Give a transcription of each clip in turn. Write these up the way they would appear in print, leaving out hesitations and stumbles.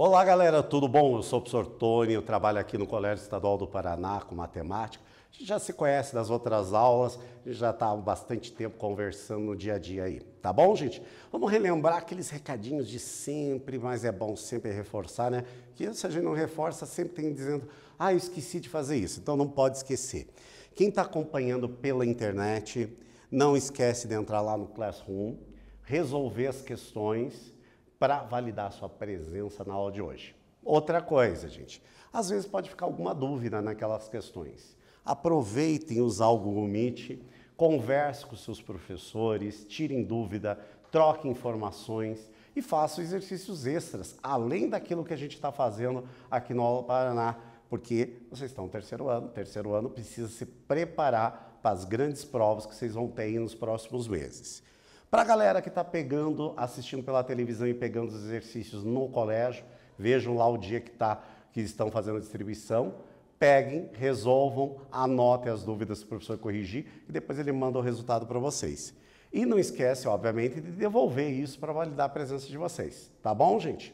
Olá galera, tudo bom? Eu sou o professor Tony, eu trabalho aqui no Colégio Estadual do Paraná com matemática. A gente já se conhece das outras aulas, a gente já está há bastante tempo conversando no dia a dia aí, tá bom, gente? Vamos relembrar aqueles recadinhos de sempre, mas é bom sempre reforçar, né? Que se a gente não reforça, sempre tem dizendo, eu esqueci de fazer isso, então não pode esquecer. Quem está acompanhando pela internet, não esquece de entrar lá no Classroom, resolver as questões para validar a sua presença na aula de hoje. Outra coisa, gente, às vezes pode ficar alguma dúvida naquelas questões. Aproveitem usar o Google Meet, converse com seus professores, tirem dúvida, troquem informações e façam exercícios extras, além daquilo que a gente está fazendo aqui no Aula Paraná, porque vocês estão no terceiro ano precisa se preparar para as grandes provas que vocês vão ter aí nos próximos meses. Para a galera que está assistindo pela televisão e pegando os exercícios no colégio, vejam lá o dia que estão fazendo a distribuição, peguem, resolvam, anotem as dúvidas para o professor corrigir e depois ele manda o resultado para vocês. E não esquece, obviamente, de devolver isso para validar a presença de vocês. Tá bom, gente?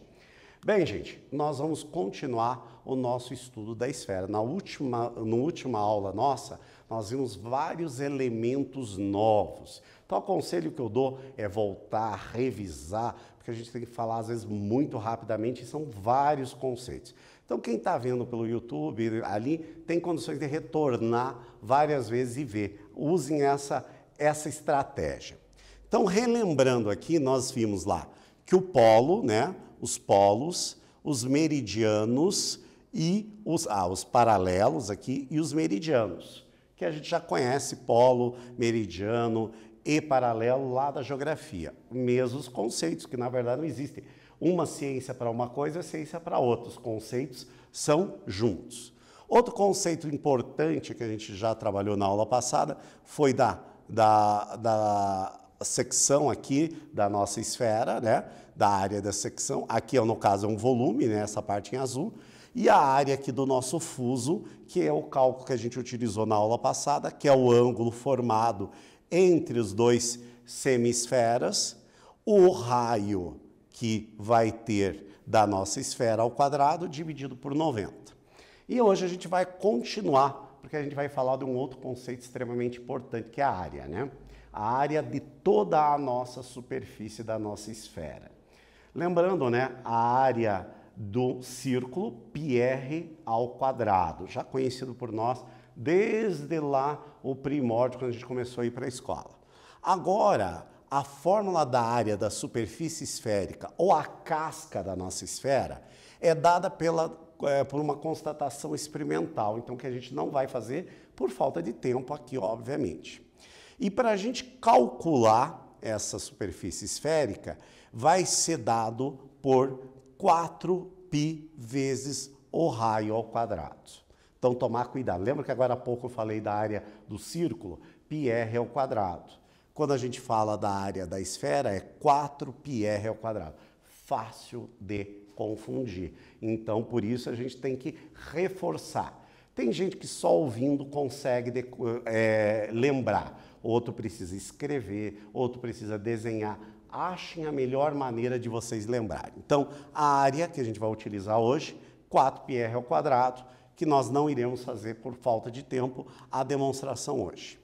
Bem, gente, nós vamos continuar o nosso estudo da esfera. Na última aula nossa, nós vimos vários elementos novos. Então, o conselho que eu dou é voltar, revisar, porque a gente tem que falar, às vezes, muito rapidamente, e são vários conceitos. Então, quem está vendo pelo YouTube, ali, tem condições de retornar várias vezes e ver. Usem essa estratégia. Então, relembrando aqui, nós vimos lá que o polo, né, os polos, os meridianos e os paralelos aqui e os meridianos, que a gente já conhece polo, meridiano e paralelo lá da geografia. Mesmos conceitos, que na verdade não existem. Uma ciência para uma coisa e ciência para outra. Os conceitos são juntos. Outro conceito importante que a gente já trabalhou na aula passada foi da secção aqui da nossa esfera, né? Da área da secção. Aqui, no caso, é um volume, né? Essa parte em azul. E a área aqui do nosso fuso, que é o cálculo que a gente utilizou na aula passada, que é o ângulo formado entre os dois semisferas, o raio que vai ter da nossa esfera ao quadrado dividido por 90. E hoje a gente vai continuar, porque a gente vai falar de um outro conceito extremamente importante, que é a área, né? A área de toda a nossa superfície da nossa esfera. Lembrando, né, a área do círculo πr ao quadrado, já conhecido por nós desde lá o primórdio, quando a gente começou a ir para a escola. Agora, a fórmula da área da superfície esférica, ou a casca da nossa esfera, é dada por uma constatação experimental, então que a gente não vai fazer por falta de tempo aqui, obviamente. E para a gente calcular essa superfície esférica, vai ser dado por 4π vezes o raio ao quadrado. Então, tomar cuidado. Lembra que agora há pouco eu falei da área do círculo? πr ao quadrado. Quando a gente fala da área da esfera, é 4πr ao quadrado. Fácil de confundir. Então, por isso, a gente tem que reforçar. Tem gente que só ouvindo consegue lembrar. Outro precisa escrever, outro precisa desenhar. Achem a melhor maneira de vocês lembrarem. Então, a área que a gente vai utilizar hoje, 4πr ao quadrado, que nós não iremos fazer por falta de tempo a demonstração hoje.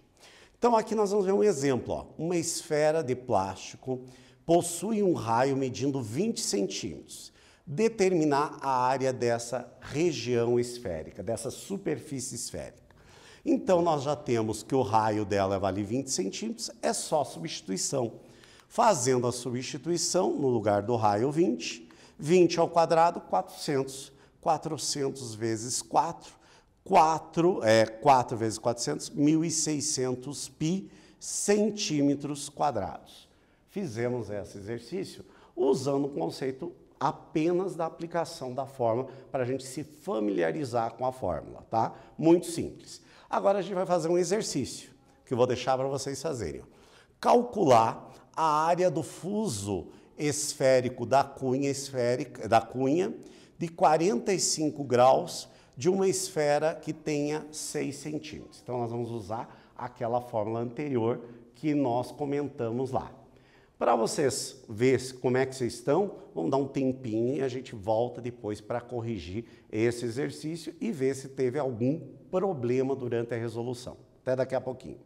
Então, aqui nós vamos ver um exemplo. Ó. Uma esfera de plástico possui um raio medindo 20 centímetros. Determinar a área dessa região esférica, dessa superfície esférica. Então, nós já temos que o raio dela vale 20 centímetros, é só substituição. Fazendo a substituição, no lugar do raio 20, 20 ao quadrado, 400. 400 vezes 4, 4 vezes 400, 1.600 π centímetros quadrados. Fizemos esse exercício usando o conceito apenas da aplicação da fórmula, para a gente se familiarizar com a fórmula, tá? Muito simples. Agora a gente vai fazer um exercício, que eu vou deixar para vocês fazerem. Calcular a área do fuso esférico da cunha de 45 graus de uma esfera que tenha 6 centímetros. Então, nós vamos usar aquela fórmula anterior que nós comentamos lá. Para vocês verem como é que vocês estão, vamos dar um tempinho e a gente volta depois para corrigir esse exercício e ver se teve algum problema durante a resolução. Até daqui a pouquinho.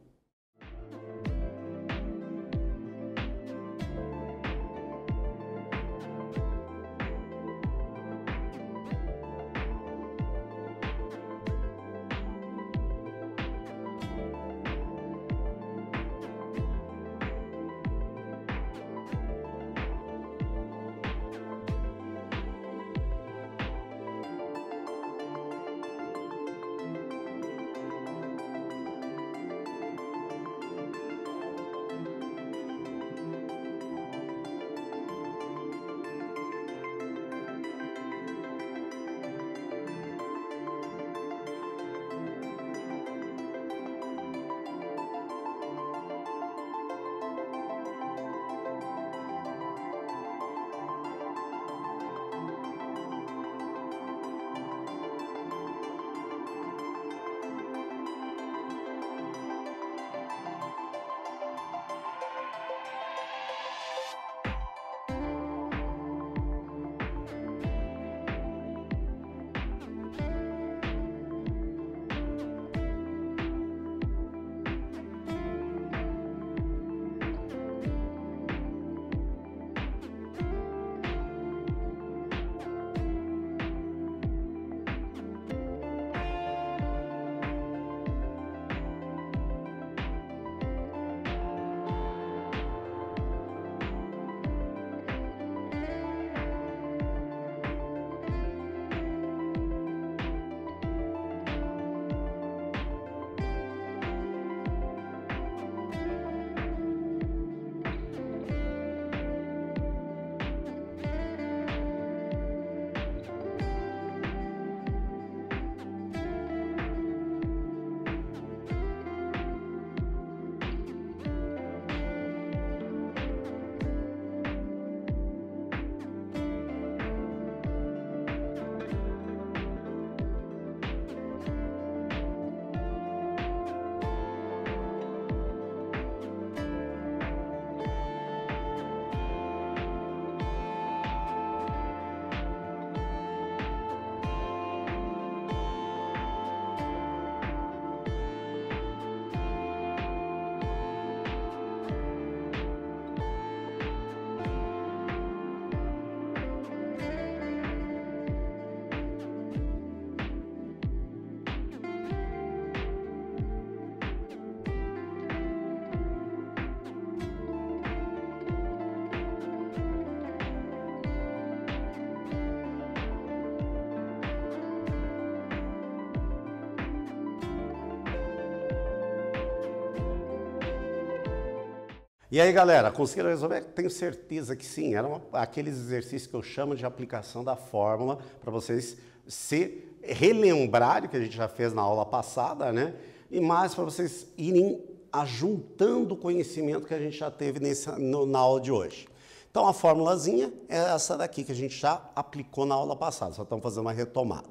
E aí, galera, conseguiram resolver? Tenho certeza que sim. Eram aqueles exercícios que eu chamo de aplicação da fórmula, para vocês se relembrarem, que a gente já fez na aula passada, né? E mais para vocês irem ajuntando o conhecimento que a gente já teve na aula de hoje. Então, a formulazinha é essa daqui que a gente já aplicou na aula passada, só estamos fazendo uma retomada.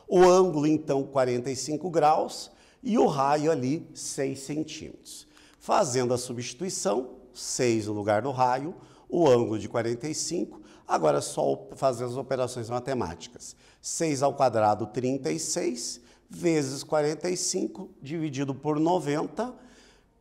O ângulo, então, 45 graus e o raio ali, 6 centímetros. Fazendo a substituição, 6 no lugar do raio, o ângulo de 45, agora é só fazer as operações matemáticas. 6 ao quadrado, 36, vezes 45, dividido por 90,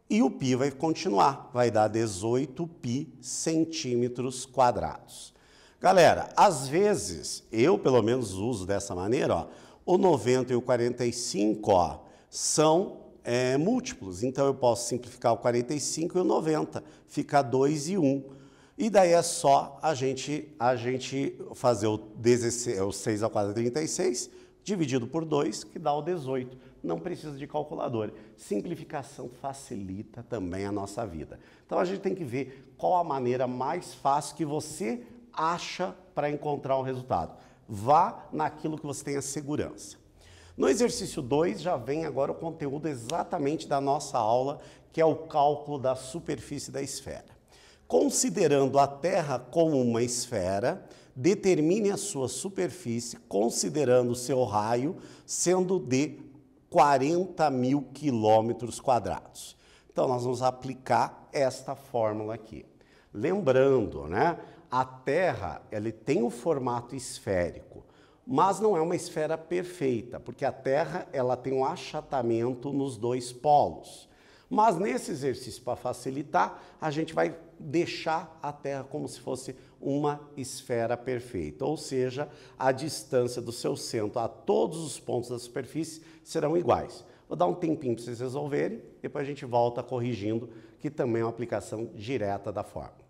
e o π vai continuar, vai dar 18 π centímetros quadrados. Galera, às vezes, eu pelo menos uso dessa maneira, ó, o 90 e o 45, ó, são múltiplos, então eu posso simplificar o 45 e o 90, fica 2 e 1. E daí é só a gente fazer o 6 ao quadrado 36, dividido por 2, que dá o 18. Não precisa de calculadora. Simplificação facilita também a nossa vida. Então a gente tem que ver qual a maneira mais fácil que você acha para encontrar o resultado. Vá naquilo que você tenha segurança. No exercício 2 já vem agora o conteúdo exatamente da nossa aula, que é o cálculo da superfície da esfera. Considerando a Terra como uma esfera, determine a sua superfície considerando o seu raio sendo de 40.000 quilômetros quadrados. Então, nós vamos aplicar esta fórmula aqui. Lembrando, né, a Terra ela tem um formato esférico, mas não é uma esfera perfeita, porque a Terra ela tem um achatamento nos dois polos. Mas nesse exercício, para facilitar, a gente vai deixar a Terra como se fosse uma esfera perfeita, ou seja, a distância do seu centro a todos os pontos da superfície serão iguais. Vou dar um tempinho para vocês resolverem, depois a gente volta corrigindo, que também é uma aplicação direta da fórmula.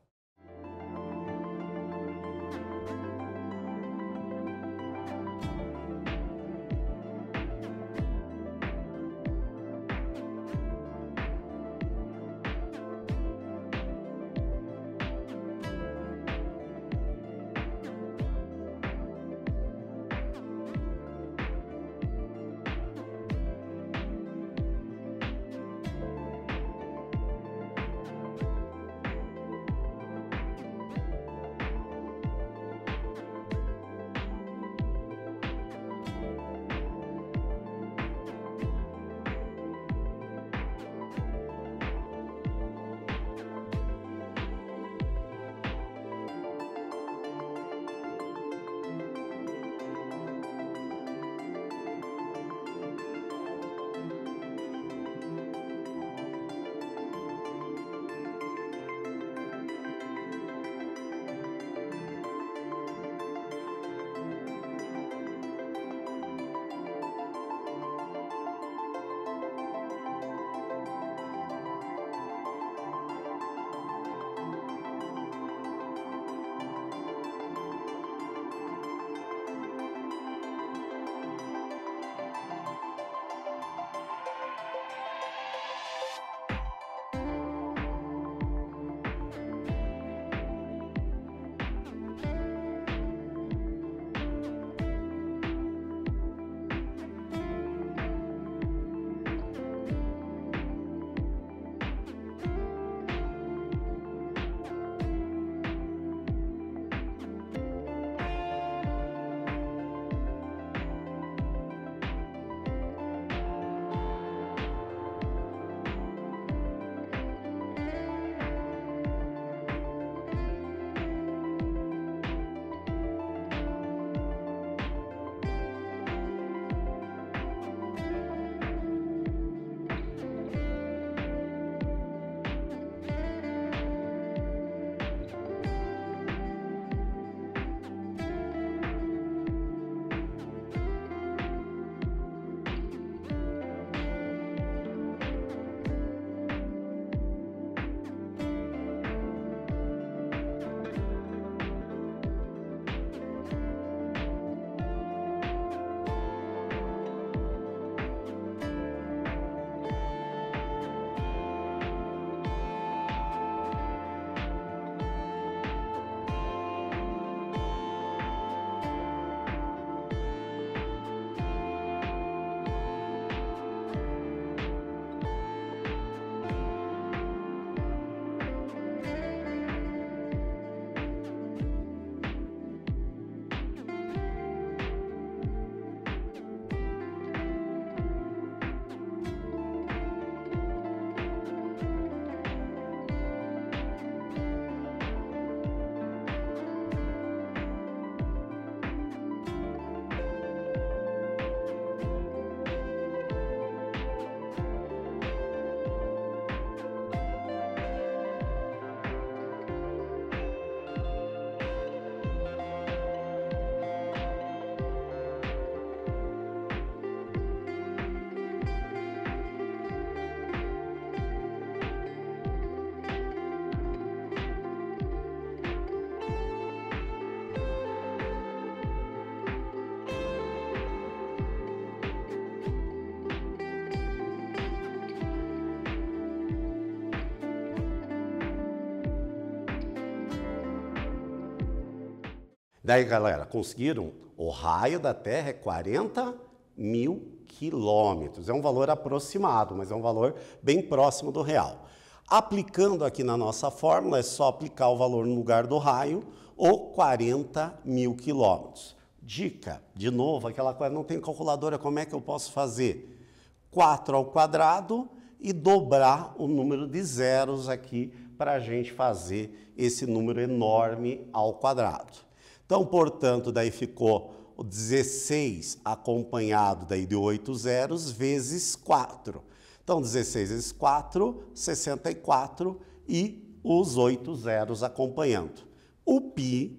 Daí, galera, conseguiram? O raio da Terra é 40.000 quilômetros. É um valor aproximado, mas é um valor bem próximo do real. Aplicando aqui na nossa fórmula, é só aplicar o valor no lugar do raio, ou 40.000 quilômetros. Dica, de novo, aquela coisa, não tem calculadora, como é que eu posso fazer? 4 ao quadrado e dobrar o número de zeros aqui para a gente fazer esse número enorme ao quadrado. Então, portanto, daí ficou o 16 acompanhado daí de 8 zeros vezes 4. Então, 16 vezes 4, 64 e os 8 zeros acompanhando. O π,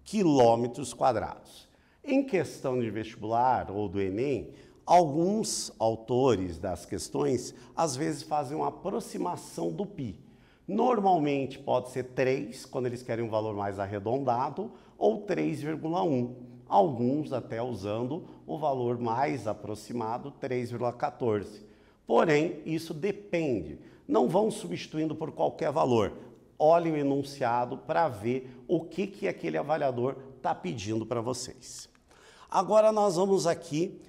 quilômetros quadrados. Em questão de vestibular ou do Enem, alguns autores das questões, às vezes, fazem uma aproximação do π. Normalmente pode ser 3, quando eles querem um valor mais arredondado, ou 3,1. Alguns até usando o valor mais aproximado, 3,14. Porém, isso depende. Não vão substituindo por qualquer valor. Olhem o enunciado para ver o que aquele avaliador está pedindo para vocês. Agora nós vamos aqui...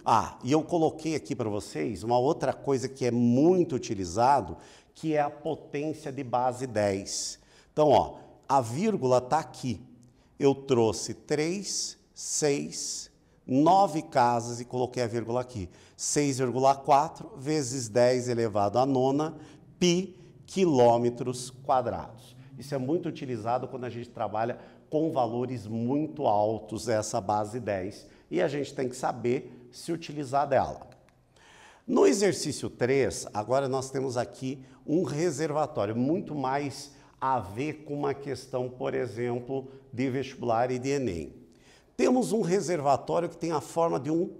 e eu coloquei aqui para vocês uma outra coisa que é muito utilizado, que é a potência de base 10. Então, ó, a vírgula está aqui. Eu trouxe 3, 6, 9 casas e coloquei a vírgula aqui. 6,4 vezes 10 elevado à nona, π quilômetros quadrados. Isso é muito utilizado quando a gente trabalha com valores muito altos, essa base 10, e a gente tem que saber se utilizar dela. No exercício 3, agora nós temos aqui um reservatório, muito mais a ver com uma questão, por exemplo, de vestibular e de Enem. Temos um reservatório que tem a forma de um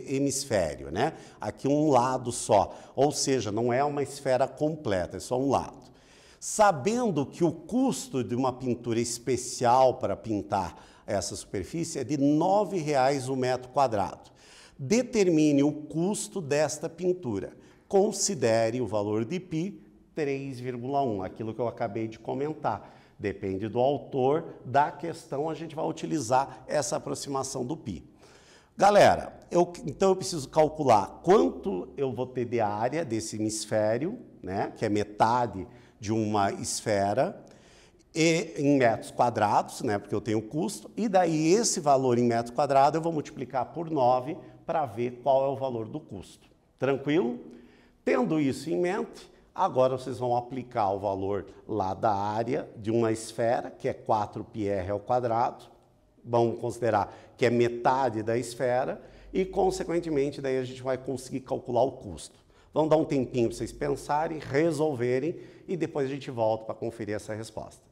hemisfério, né? Aqui um lado só, ou seja, não é uma esfera completa, é só um lado. Sabendo que o custo de uma pintura especial para pintar essa superfície é de R$ 9,00 o metro quadrado. Determine o custo desta pintura. Considere o valor de π 3,1, aquilo que eu acabei de comentar. Depende do autor da questão, a gente vai utilizar essa aproximação do π. Galera, então eu preciso calcular quanto eu vou ter de área desse hemisfério, né, que é metade de uma esfera, e em metros quadrados, né, porque eu tenho custo, e daí esse valor em metro quadrado eu vou multiplicar por 9 para ver qual é o valor do custo. Tranquilo? Tendo isso em mente, agora vocês vão aplicar o valor lá da área de uma esfera, que é 4πr ao quadrado, vamos considerar que é metade da esfera, e consequentemente daí a gente vai conseguir calcular o custo. Vamos dar um tempinho para vocês pensarem, resolverem, e depois a gente volta para conferir essa resposta.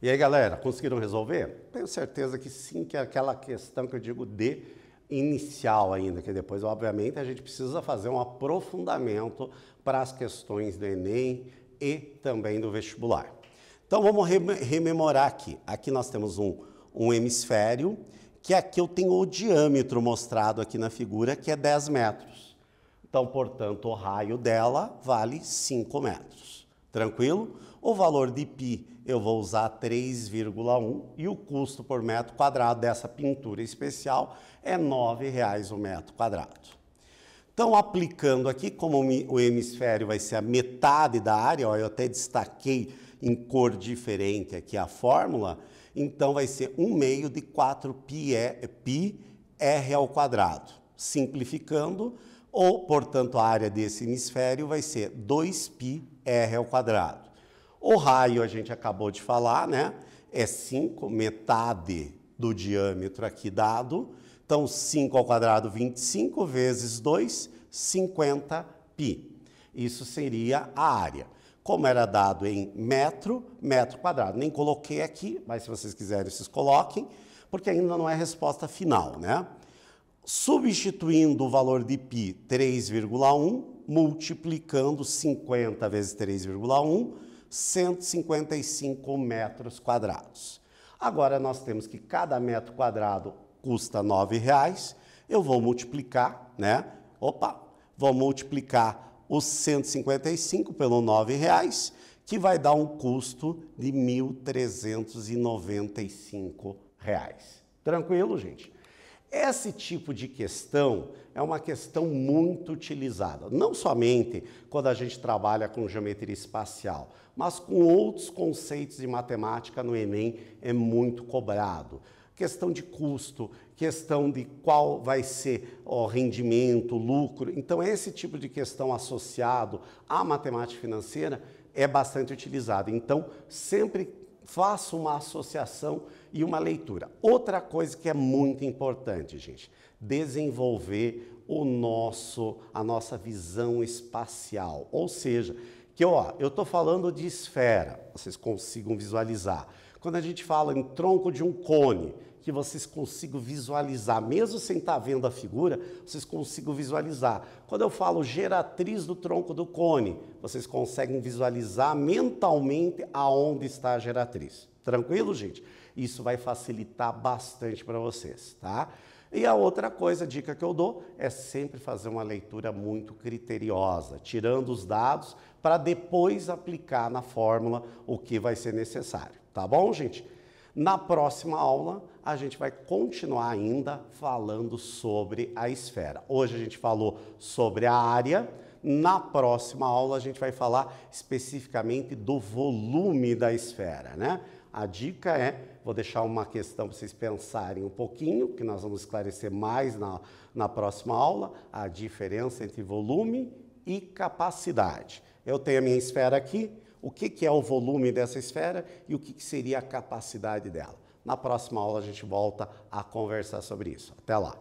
E aí, galera, conseguiram resolver? Tenho certeza que sim, que é aquela questão que eu digo de inicial ainda, que depois, obviamente, a gente precisa fazer um aprofundamento para as questões do Enem e também do vestibular. Então, vamos rememorar aqui. Aqui nós temos um hemisfério, que aqui eu tenho o diâmetro mostrado aqui na figura, que é 10 metros. Então, portanto, o raio dela vale 5 metros. Tranquilo? O valor de π eu vou usar 3,1 e o custo por metro quadrado dessa pintura especial é R$ 9,00 o metro quadrado. Então, aplicando aqui, como o hemisfério vai ser a metade da área, ó, eu até destaquei em cor diferente aqui a fórmula, então vai ser 1/2 de 4πr ao quadrado. Simplificando, portanto, a área desse hemisfério vai ser 2πr ao quadrado. O raio, a gente acabou de falar, né? É 5, metade do diâmetro aqui dado. Então, 5 ao quadrado, 25, vezes 2, 50π. Isso seria a área. Como era dado em metro quadrado. Nem coloquei aqui, mas se vocês quiserem, vocês coloquem, porque ainda não é a resposta final, né? Substituindo o valor de π, 3,1, multiplicando 50 vezes 3,1, 155 metros quadrados. Agora, nós temos que cada metro quadrado custa R$ 9,00. Eu vou multiplicar, né? Vou multiplicar os 155 pelo R$ 9,00, que vai dar um custo de R$ 1.395. Tranquilo, gente? Esse tipo de questão é uma questão muito utilizada, não somente quando a gente trabalha com geometria espacial, mas com outros conceitos de matemática no Enem é muito cobrado. Questão de custo, questão de qual vai ser o rendimento, lucro. Então, esse tipo de questão associado à matemática financeira é bastante utilizado. Então, sempre faça uma associação e uma leitura. Outra coisa que é muito importante, gente, desenvolver a nossa visão espacial. Ou seja, que eu estou falando de esfera, vocês consigam visualizar. Quando a gente fala em tronco de um cone, que vocês consigam visualizar, mesmo sem estar vendo a figura, vocês consigam visualizar. Quando eu falo geratriz do tronco do cone, vocês conseguem visualizar mentalmente aonde está a geratriz. Tranquilo, gente? Isso vai facilitar bastante para vocês, tá? E a outra coisa, a dica que eu dou, é sempre fazer uma leitura muito criteriosa, tirando os dados para depois aplicar na fórmula o que vai ser necessário. Tá bom, gente? Na próxima aula, a gente vai continuar ainda falando sobre a esfera. Hoje a gente falou sobre a área. Na próxima aula, a gente vai falar especificamente do volume da esfera, né? A dica vou deixar uma questão para vocês pensarem um pouquinho, que nós vamos esclarecer mais na próxima aula, a diferença entre volume e capacidade. Eu tenho a minha esfera aqui. O que é o volume dessa esfera e o que seria a capacidade dela. Na próxima aula a gente volta a conversar sobre isso. Até lá!